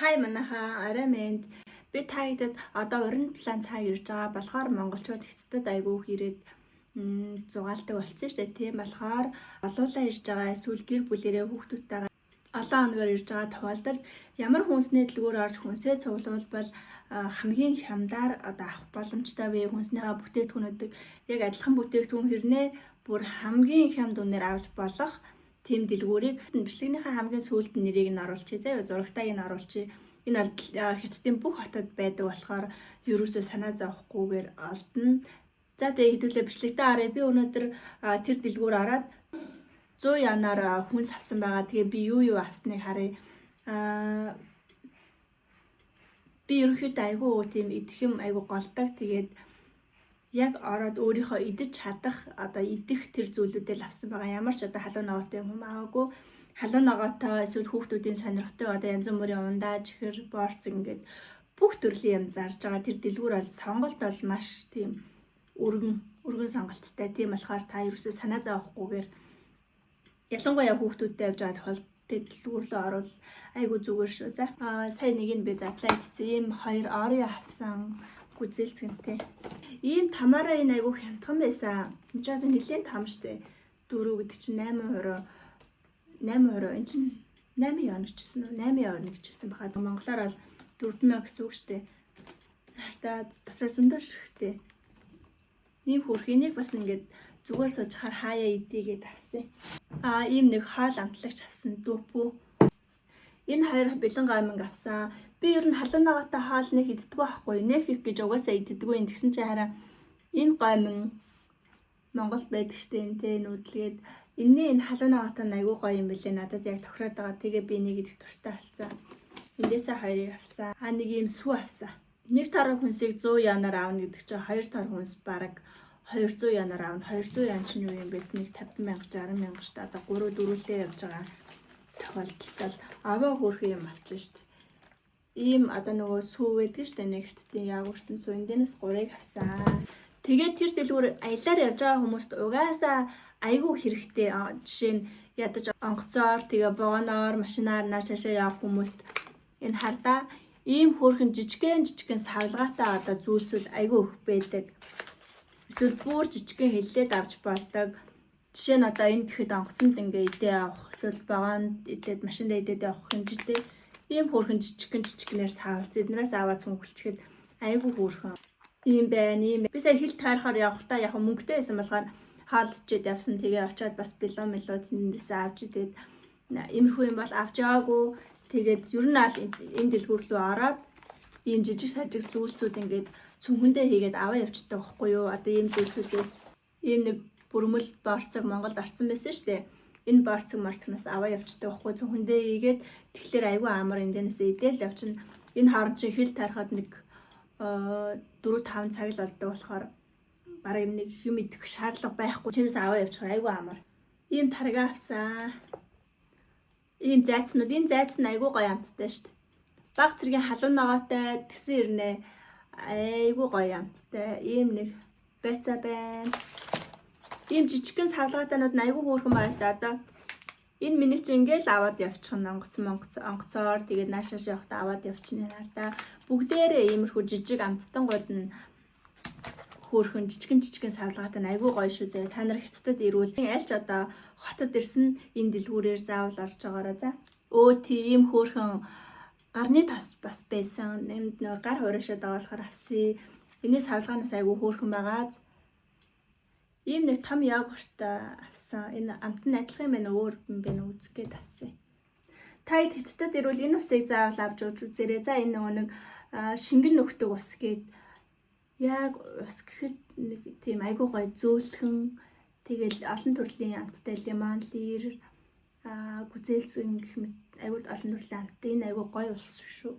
Хай манайхаа арай мэнд би тагтад одоо уран талаан цаг ирж байгаа болохоор монголчууд хятадд айгүй ирээд зугаалдаг болсон шүү дээ. Тийм болохоор олуулаа ирж байгаа эсвэл гэр бүлэрээ хүүхдүүдтэйгээ олон хоногор ирж байгаа тохиолдолд ямар хүнсний дэлгүүр орж хүнсээ цуглуулбал хамгийн хямдаар одоо авах боломжтой вэ? Хүнснийхээ бүтээгдэхүүнүүдийг яг адилхан бүтээгдэхүүн хэрнээ бүр хамгийн хямд үнээр авч болох тийм дэлгүүрийг бичлэгнийхээ хамгийн сүүлд нэрийг нь оруулчих заяа, зурагтайг нь оруулчих. Энэ бол хятадын бүх хотод байдаг болохоор ерөөсөө санаа зовхгүйгээр олдно. За тэгээ хэдүүлээ бичлэгтээ арай би өнөөдөр тэр дэлгүүр ороод 100 янаар хүнс авсан байгаа. Тэгээ би юу авсныг харъя. Би ерөнхийдөө айгүй тийм идэхэм айгүй голдог. Тэгээд яг ороод өөрийнхөө идэж чадах одоо идэх тэр зүйлүүдээ л авсан байгаа. Ямар ч одоо халуун ногоотой юм аваагүй. Халуун ногоотой эсвэл хүүхдүүдийн сонирхтой одоо янз бүрийн ундаа, чихэр, борц ингээд бүх төрлийн юм зарж байгаа. Тэр дэлгүүр бол сонголт бол маш тийм өргөн сонголттой. Тийм болохоор та ерөөсөө санаа зовохгүйгээр ялангуяа хүүхдүүдтэй явж байгаа тохиолдолд дэлгүүр рүү орвол айгүй зүгээр шүү. За сая нэг нь би задлаа идсэн. Ийм хоёр орё авсан. Гүзэлцгэнтэй. Ийм тамаараа энэ айгүй хямдхан байсан. Энд ч одоо нэлийн там штэ. 4 гэдэг чинь 8%. 8%. Энд чинь 8 явна гэжсэн үү? 8 явна гэжсэн бахад. Монголоор бол 4000 гэсэн үг штэ. Нартаа дотроо зөндөө шигтэй. Ийм хөрх энийг бас ингээд зүгээр сууж хахаар хаяа идийгээд авсан. Ийм нэг хоол амтлагч авсан дүүпүү. Энэ хоёр бэлэн гаминг авсан. Би ер нь халуун ногоотой хоол нэг иддэггүй байхгүй. Нэг их гэж угаасаа иддэггүй. Тэгсэн чинь хараа энэ гамин Монголд байдаг штэ энэ тэ нүүдлгээд энэ халуун ногоотой айгүй гоё юм бэлээ. Надад яг тохироод байгаа. Тэгээ би нэг идэх дуртай болсон. Эндээсээ хоёрыг авсан. Нэг ийм сүү авсан. Нэг тар хүнсийг 100 янаар аавна гэдэг чинь хоёр тар хүнс бараг 200 янаар аавна. 200 ян чинь юу юм бэ? Нэг 50,000 60,000 штэ. Одоо 3-4лээ явж байгаа тохиолдолд аваа хөөрх юм авчихна штэ. Ийм одоо нөгөө сүү байдаг штэ нэг хаттын яагууртын сүү эндээс 3-ыг авсан. Тэгээд тэр дэлгүүр аялаар явж байгаа хүмүүст угаасаа айгүй хэрэгтэй. Жишээ нь ядаж онгоцоор тэгээ вагоноор машинаар нааш цаашаа явах хүмүүст энэ хардаа ийм хөөрхөн жижигхэн савлгаатай одоо зүйлсүүд айгүй их байдаг. Эсвэл бүр жижигхэн хэллээд авч болдог. Жишээ нь одоо энэ гэхэд онгоцонд ингээ идээ авах, эсвэл вагонд идээд машинд идээд явах хэмжээтэй ийм хөөрхөн жижигхэнээр савлц эднээс аваад цүнхэлчихэд айгүй хөөрхөн. Ийм байна. Би сая хил таарахаар явахдаа яг мөнгөтэй байсан болохоор хаалдчихэд явсан. Тэгээ очиод бас билон мэлууд тэндээс авч идээд иймэрхүү юм бол авч яваагүй. Тэгээд ер нь аль энэ дэлгүүр рүү ороод ийм жижиг сажиг зүйлсүүд ингээд цүнхэндээ хийгээд аваа явчихдаг байхгүй юу? Одоо ийм зүйлсүүдээс ийм нэг бүрмэл борцог Монголд орсон байсан шүү дээ. Энэ борцог марцгнаас аваа явчихдаг байхгүй цүнхэндээ хийгээд тэгэхээр айгүй амар эндээс идэл явчихна. Энэ хооронд чи хил тарихад нэг 4-5 цаг л болдог болохоор бараг нэг юм идэх шаардлага байхгүй. Чинээс аваа явчих айгүй амар. Ийм тарга авсан. Ийм зайцнууд энэ зайц нь айгүй гоё амттай шүү дээ. Баг зэргийн халуун ногоотой тэгсэн ирнэ айгүй гоё амттай. Ийм нэг байцаа байна. Ийм жижигхэн савлгаатанууд нь айгүй хөөрхөн байгаас та одоо энэ миний чинь ингээл аваад явчих нь онгоцоор тэгээд наашааш явахдаа аваад явчихна хараа. Бүгдээрээ иймэрхүү жижиг амттангууд нь хөөрхөн жижигхэн савлгаатай нь айгүй гоё шүү зэ. Та нар хятадд ирвэл аль ч одоо хотод ирсэн энэ дэлгүүрээр заавал орж байгаараа за. Тийм хөөрхөн гарны тас бас байсан. Нэмд нөө гар хуурашаад байгаа болохоор авсан. Энэс савлгаанаас айгүй хөөрхөн байгаа. Ийм нэг том яагуртаа авсан. Энэ амт нь адилхан юм байна өөр юм байна үзгээд авсан. Та хятадд ирвэл энэ усыг заавал авч ууж үзээрэй. За энэ нөгөө нэг шингэн нөхдөг ус гээд яг ус гэхэд нэг тийм айгүй гой зөөлхөн тэгэл олон төрлийн амттай лимон, лир, гүзэлцэн гэх мэт айгүй олон төрлийн амттай энэ айгүй гой ус шүү.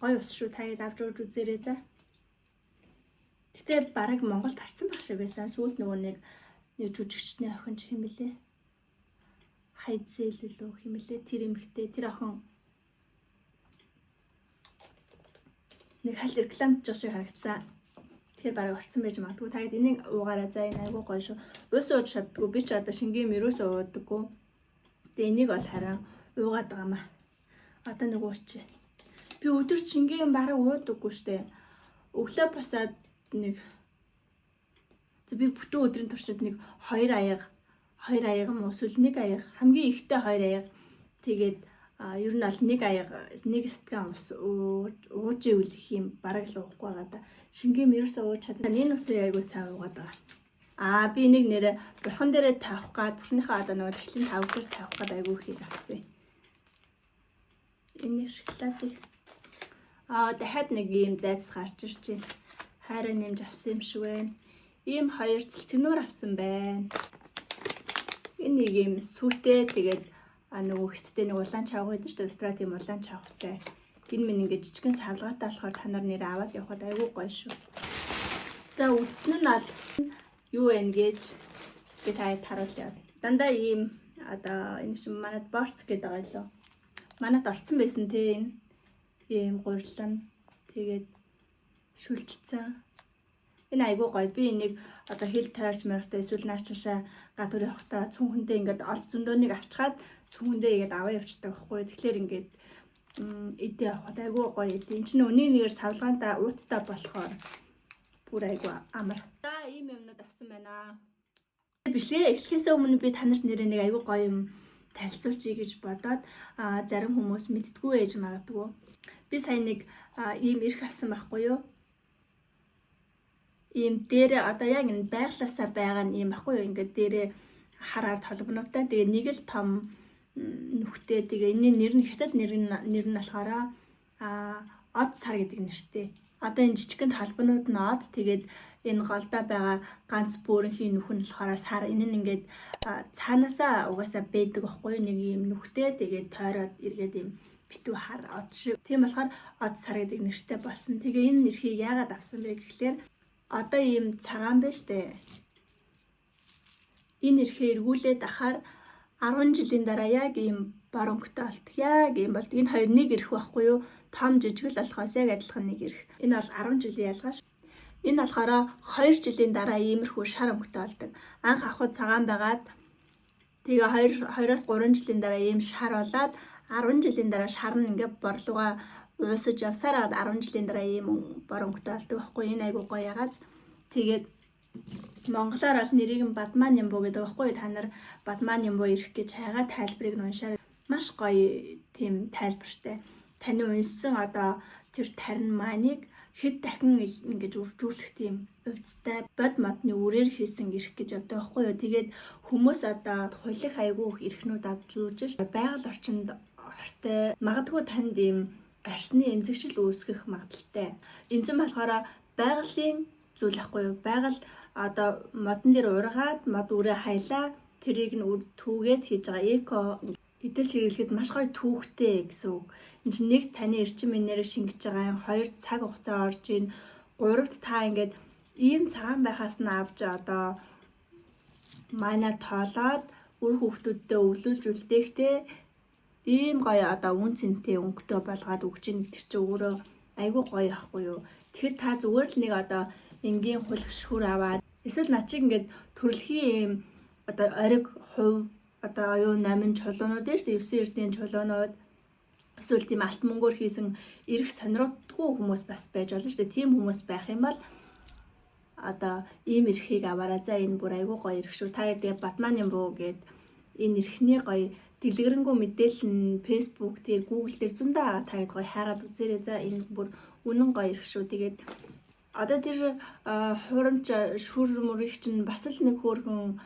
Гой ус шүү таад авч ууж үзээрэй за. Гэтэ бараг Монголд харсан байх шиг байсан. Сүүлд нөгөө нэг жүжигчний охин хэмэлээ. Хайцэл лөө хэмэлээ тэр эмэгтэй тэр охин нэг хальт рекламж байгаа шиг харагдсан. Тэгэхээр бараг орсон байж магадгүй. Таад энийг уугаараа за энэ айгүй гоё шүү. Уус ууж чаддгүй. Би ч одоо шингийн мөрөөсөө уудаггүй. Тэгээ энийг бол хараа уугаад байгаамаа. Одоо нэг ууч. Би өдөрт шингийн бараг уудаггүй штэ. Өглөө босаад нэг би бүтэн өдрийн туршид нэг 2 аяга мөн эсвэл 1 аяга хамгийн ихтэй 2 аяга тэгээд ер нь бол 1 аяга 1 стакан ус ууж ивэл их юм бараг л уухгүй байгаа да. Шингийн ерөөсөө ууж чадсан. Энэ усыг айгуу сайн уугаад байгаа. Би нэг нэрэ бурхан дээрээ тавих гад бурхныхаа одоо нөгөө тахилын тавг дээр тавих гад айгуу их авсан. Энэ шоколадыг дахиад нэг ийм зайц гарч ирж байна. Хайраа нэмж авсан юм шиг байна. Ийм 2 цэлцгнөр авсан байна. Энэ нэг ийм сүтээ тэгээд нөгөө хиттэй нэг улаан чавга гэдэг чинь дотроо тийм улаан чавгатай. Энэ минь ингээд жижигэн савлгаатай болохоор та нар нэрээ аваад явхад айгүй гоё шүү. За үдсэн нь ал юу вэ гэж би таад харуулъя. Дандаа ийм одоо энэ чинь манад борц гэдэг байгаа лөө. Манад орцсон байсан те энэ ийм гурилан тэгээд шүлжсэн. Энэ айгүй гоё. Би энийг одоо хил тойрч мөрөхтэй эсвэл нааш чашаа гадуур явахдаа цүн хүндээ ингээд олд зөндөөнийг авчгаад цүн хүндээ игээд аваа явчихдаг байхгүй. Тэгэхээр ингээд эдээ явахад айгүй гоё эдээ. Энд чинь өний нэгээр савлгаантай ууттай болохоор бүр айгүй амар. За ийм юмнууд авсан байна. Бичлэгээ эхлэхээс өмнө би танарт нэрээ нэг айгүй гоё юм танилцуулъя гэж бодоод зарим хүмүүс мэддэггүй ээж магадгүй. Би сая нэг ийм эрх авсан байхгүй юу? Ийм дээр одоо яг энэ байглаасаа байгаа нь ийм байхгүй юу? Ингээд дээрээ хараар толгоноотой. Тэгээ нэг л том нүхтэй. Тэгээ энэ нэр нь хятад нэр нь болохоор од сар гэдэг нэртэй. Одоо энэ жижигхэн талбанууд нь од. Тэгээд энэ голдоо байгаа ганц бөөрөнхийн нүх нь болохоор сар. Энэ нь ингээд цаанаасаа угаасаа бэдэг байхгүй юу? Нэг ийм нүхтэй. Тэгээд тойроод эргээд ийм битүү хар од шиг. Тийм болохоор од сар гэдэг нэртэй болсон. Тэгээ энэ нэрхийг яагаад авсан бэ гэхлээр одоо ийм цагаан байна штэ. Энэ нэрхээ эргүүлээд ахаар 10 жилийн дараа яг ийм бор өнгөтэй болт. Яг ийм болт. Энэ хоёр нэг эрх байхгүй юу? Том жижиг л болохоос яг адилхан нэг эрх. Энэ бол 10 жилийн ялгаа шүү. Энэ болохоор 2 жилийн дараа иймэрхүү шар өнгөтэй болдог. Анх ахуй цагаан байгаад тэгээ 2-оос 3 жилийн дараа ийм шар болоод 10 жилийн дараа шар нь ингээд борлууга уусаж явсараад 10 жилийн дараа ийм бор өнгөтэй болдог байхгүй. Энэ айгуу гоё ягаад. Тэгээд монголоор бол нэрийг нь Бадман Нямбу гэдэг байхгүй. Та нар Бадман Нямбу ирэх гэж хайгаа тайлбарыг уншаад маш гоё тийм тайлбартай. Таны уншсан одоо тэр тарин мааныг хэд дахин ингэж үржүүлэх тийм өвцтэй бод модны үрээр хийсэн эрх гэж одоо байхгүй юу. Тэгээд хүмүүс одоо хулих айгуух эрхнүүд авч зүүж ш. Байгаль орчинд ортой магадгүй танд ийм арсны эмзэгшил үүсгэх магадaltaй. Энэ ч болохоор байгалийн зүйл ахгүй юу. Байгаль одоо модон дээр ургаад мод үрээ хайлаа тэрийг нь түүгээд хийж байгаа эко эдэл хэрэглэхэд маш гоё түүхтэй гэсэн үг. Энд чинь нэг таны эрчим энерги шингэж байгаа юм, 2 цаг хугацаа орж ийн, 3-д та ингээд ийм цагаан байхаас нь авч одоо манай тоолоод үр хүүхдүүдтэй өвлүүлж үлдээхтэй ийм гоё одоо үн цэнтэй өнгөтэй болгоод өгч ийн гэдэг чинь өөрөө айгүй гоё ахгүй юу. Тэгэхээр та зүгээр л нэг одоо энгийн хулх шүр аваад эсвэл наа чи ингээд төрөлхийн ийм одоо ориг хувь одоо юу 8 чулуунууд дээ шүү дээ 9 эрдийн чулуунууд эсвэл тийм алт мөнгөөр хийсэн эрх сонирхтгүй хүмүүс бас байж болно шүү дээ. Тийм хүмүүс байх юм бол одоо ийм эрхийг аваараа за энэ бүр айгүй гоё эрх шүү. Та гэдэг Бадман Нямбу гэд энэ эрхний гоё дэлгэрэнгүй мэдээлэл нь Facebook дээр Google дээр зөндөө байгаа. Та гоё хайгаад үзээрэй. За энэ бүр үнэн гоё эрх шүү. Тэгээд одоо тэр хурамч шүр мөрийг чинь бас л нэг хөөрхөн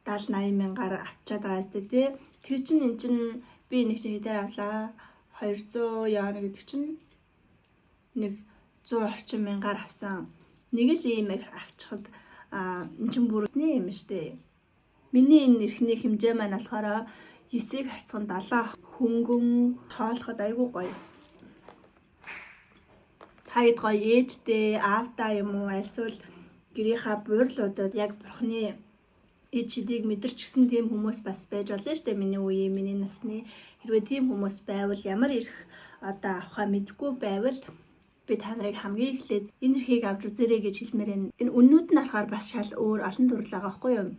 70-80 мянгаар авчаад байгаа сте тий. Тэр чинь эн чинь би нэг чинь хэдээр авлаа 200 яана гэдэг чинь нэг 100 орчим мянгаар авсан. Нэг л ийм авчихад эн чинь бүрний юм штэ. Миний энэ эрхний хэмжээ маань болохоор 9-ийг харьцан 70 хөнгөн тоолоход айгүй гоё. Хаяд гоё ээжтэй аавтаа юм уу альсвал гэрийнхаа буурлуудад яг бурхны ээжидийг мэдэрч гисэн тийм хүмүүс бас байж болно шүү дээ. Миний үеийн миний насны хэрвээ тийм хүмүүс байвал ямар эрх одоо авахаа мэдгүй байвал би та нарыг хамгийн эхлээд энэ эрхийг авч үзээрэй гэж хэлмээр байна. Энэ үннүүд нь болохоор бас шал өөр олон төрөл байгаа байхгүй юу?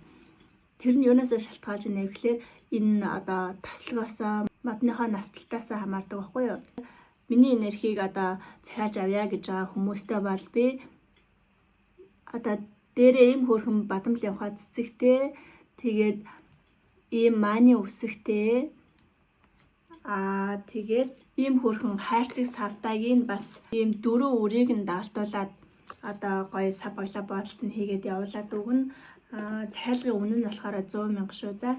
Тэр нь юунаас шалтгаалж байна вэ гэхээр энэ одоо таслогоосоо модныхоо насжилтаасаа хамаардаг байхгүй юу? миний энергийг одоо захиалж авъя гэж байгаа хүмүүстэй бол би одоо дээрээ ийм хөөрхөн бадамлын ухаа цэцэгтэй тэгээд ийм мааны үсэгтэй тэгээд ийм хөөрхөн хайрцаг савдагийн бас ийм дөрөв үрийг нь даалтуулаад одоо гоё сав баглаа боолт нь хийгээд явуулаад өгнө. Захиалгын үнэ нь болохоор 100,000 шүү. За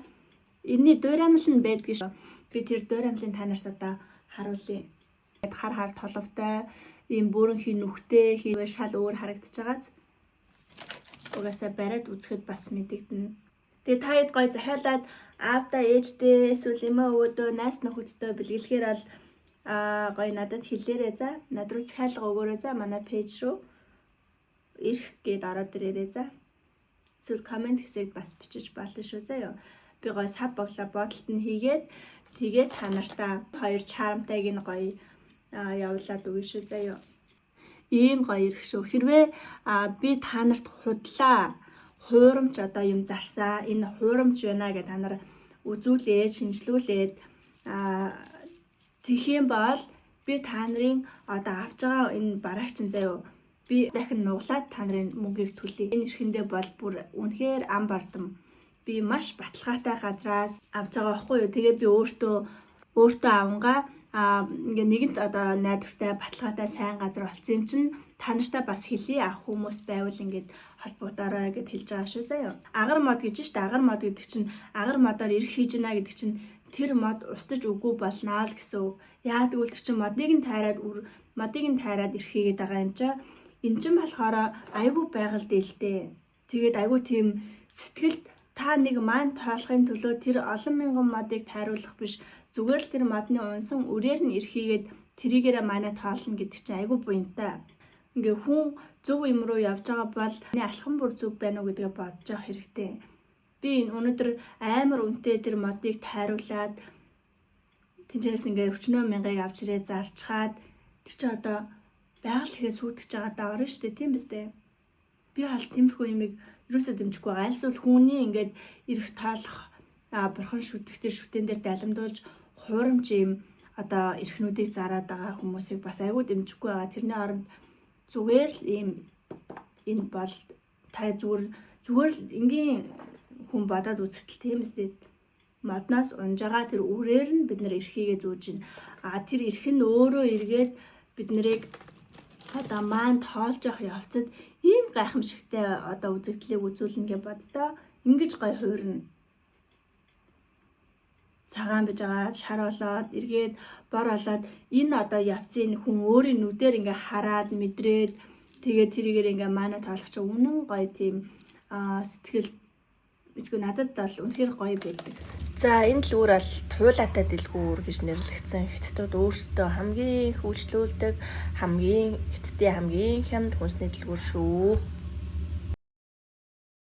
энэний дуураймал нь байдгийг шүү. Би тэр дуураймлын та нарт одоо харуулъя. Хар толовтой ийм бүрэн хий нүхтэй хийвэр шал өөр харагдаж байгааз. Угаасаа бариад үзэхэд бас мэдэгдэнэ. Тэгээ та хэд гоё захиалаад аавда ээждээ эсвэл эмээ өвөөдөө найс нөхөдтэй бэлгэлэхээр бол гоё надад хэлээрэй за. Над руу захиалга өгөөрэй за. Манай пэйж рүү ирэх гээд ороод ирээрэй за. Эсвэл комент хэсэгт бас бичиж болно шүү заяа. Би гоё сав баглаа бодолт нь хийгээд тэгээд та нартаа хоёр чарамтайг нь гоё явуулаад өгье шүү заяа. Ийм гоё ирэх шүү. Хэрвээ би та нарт худлаа хуурамч одоо юм зарсаа энэ хуурамч байна гэж та нар үзүүлээд шинжилүүлээд тэгэх юм бол би та нарын одоо авч байгаа энэ бараагчин заяа би дахин нуглаад та нарын мөнгийг төлье. Энэ эрхэндээ бол бүр үнэхээр ам бардам. Би маш баталгаатай газраас авч байгаа байхгүй юу. Тэгээ би өөртөө авангаа ингээ нэгэнт одоо найдвартай баталгаатай сайн газар олцсон юм чинь та нартай бас хэлий авах хүмүүс байвал ингээд холбогдорой гэд хэлж байгаа шүү заяа. Агар мод гэж штэ агар мод гэдэг чинь агар модоор ирэх хийж гинэ гэдэг чинь тэр мод устж үгүй болноо л гэсэн үг. Яагаад гэвэл тэр чинь модыг нь тайраад ирэх хийгээд байгаа юм чаа. Энд чинь болохоор айгүй байгаль дээлтэй. Тэгээд айгүй тийм сэтгэлд та нэг маань тоолохын төлөө тэр олон мянган модыг тайруулах биш. Зүгээр л тэр модны унсан үрээр нь эрхийгээд тригээрээ манай тоолно гэдэг чинь айгүй буянтай. Ингээ хүн зөв юм руу явж байгаа бол энэ алхам бүр зөв байна уу гэдгээ бодож явах хэрэгтэй. Би өнөөдөр амар үнэтэй тэр модыг тайруулаад тэнцээс ингээ өчнөө мянгыг авч ирээ зарчхаад тэр чинь одоо байгаль ихээ сүйтгэж байгаа даа орно шүү дээ тийм биз дээ. Би хал тэмхүү юмыг юусоо дэмжихгүй байгаа. Альсвал хүний ингээд ирэх таалах бурхан шүтэх тэр шүтэн дээр далимдуулж хуурамч юм одоо эрхнүүдийг зараад байгаа хүмүүсийг бас айгүй дэмжихгүй байгаа. Тэрний оронд зүгээр л ийм энэ бол та зүгээр л энгийн хүн бодоод үзэхтэл тийм үстэй модноос унж байгаа тэр үрээр нь бид нэр эрхийгээ зүүж гин. Тэр эрх нь өөрөө эргээд бид нарыг одоо маань тоолж явах явцад ийм гайхамшигтай одоо үзэгдлийг үзүүлнэ гэж боддоо ингэж гой хуурна. Цагаан биж байгаа шар болоод эргээд бор болоод энэ одоо явцын хүн өөрийн нүдээр ингээ хараад мэдрээд тэгээд тэрийгээр ингээ манай тоолох чи үнэн гоё тийм сэтгэл бидгүй надад бол үнэхээр гоё байдаг. За энэ дэлгүүр бол туйлаатай дэлгүүр гэж нэрлэгдсэн. Хятадууд өөрсдөө хамгийн их үйлчлүүлдэг хамгийн хятадын хамгийн хямд хүнсний дэлгүүр шүү.